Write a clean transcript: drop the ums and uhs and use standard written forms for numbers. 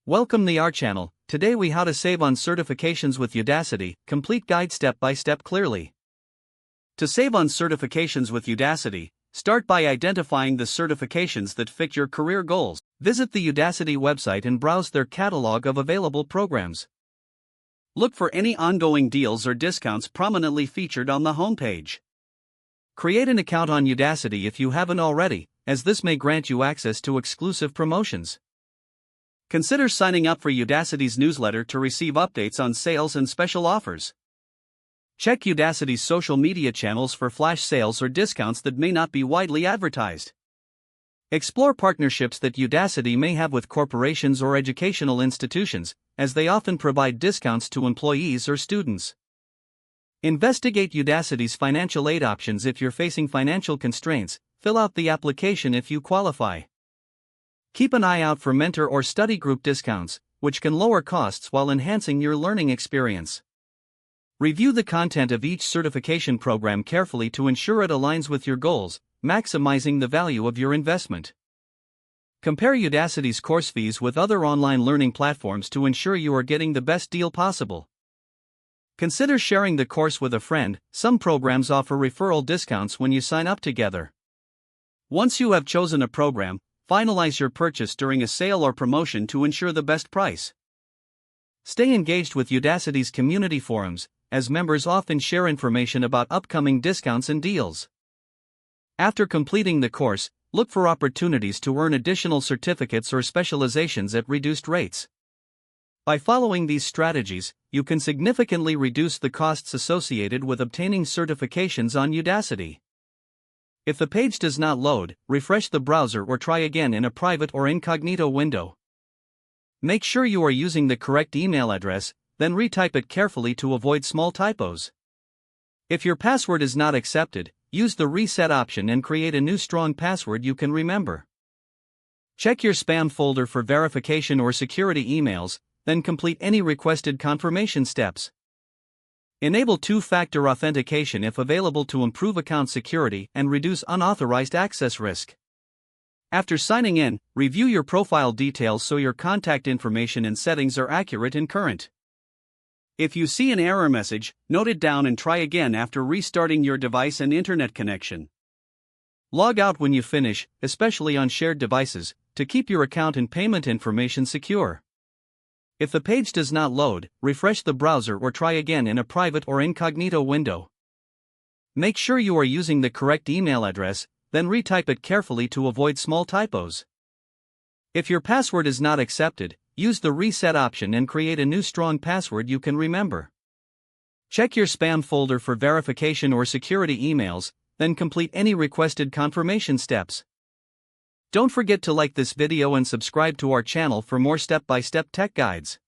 Welcome to our channel. Today we how to save on certifications with Udacity, complete guide step by step clearly. To save on certifications with Udacity, start by identifying the certifications that fit your career goals. Visit the Udacity website and browse their catalog of available programs. Look for any ongoing deals or discounts prominently featured on the homepage. Create an account on Udacity if you haven't already, as this may grant you access to exclusive promotions. Consider signing up for Udacity's newsletter to receive updates on sales and special offers. Check Udacity's social media channels for flash sales or discounts that may not be widely advertised. Explore partnerships that Udacity may have with corporations or educational institutions, as they often provide discounts to employees or students. Investigate Udacity's financial aid options if you're facing financial constraints. Fill out the application if you qualify. Keep an eye out for mentor or study group discounts, which can lower costs while enhancing your learning experience. Review the content of each certification program carefully to ensure it aligns with your goals, maximizing the value of your investment. Compare Udacity's course fees with other online learning platforms to ensure you are getting the best deal possible. Consider sharing the course with a friend. Some programs offer referral discounts when you sign up together. Once you have chosen a program, finalize your purchase during a sale or promotion to ensure the best price. Stay engaged with Udacity's community forums, as members often share information about upcoming discounts and deals. After completing the course, look for opportunities to earn additional certificates or specializations at reduced rates. By following these strategies, you can significantly reduce the costs associated with obtaining certifications on Udacity. If the page does not load, refresh the browser or try again in a private or incognito window. Make sure you are using the correct email address, then retype it carefully to avoid small typos. If your password is not accepted, use the reset option and create a new strong password you can remember. Check your spam folder for verification or security emails, then complete any requested confirmation steps. Enable two-factor authentication if available to improve account security and reduce unauthorized access risk. After signing in, review your profile details so your contact information and settings are accurate and current. If you see an error message, note it down and try again after restarting your device and internet connection. Log out when you finish, especially on shared devices, to keep your account and payment information secure. If the page does not load, refresh the browser or try again in a private or incognito window. Make sure you are using the correct email address, then retype it carefully to avoid small typos. If your password is not accepted, use the reset option and create a new strong password you can remember. Check your spam folder for verification or security emails, then complete any requested confirmation steps. Don't forget to like this video and subscribe to our channel for more step-by-step tech guides.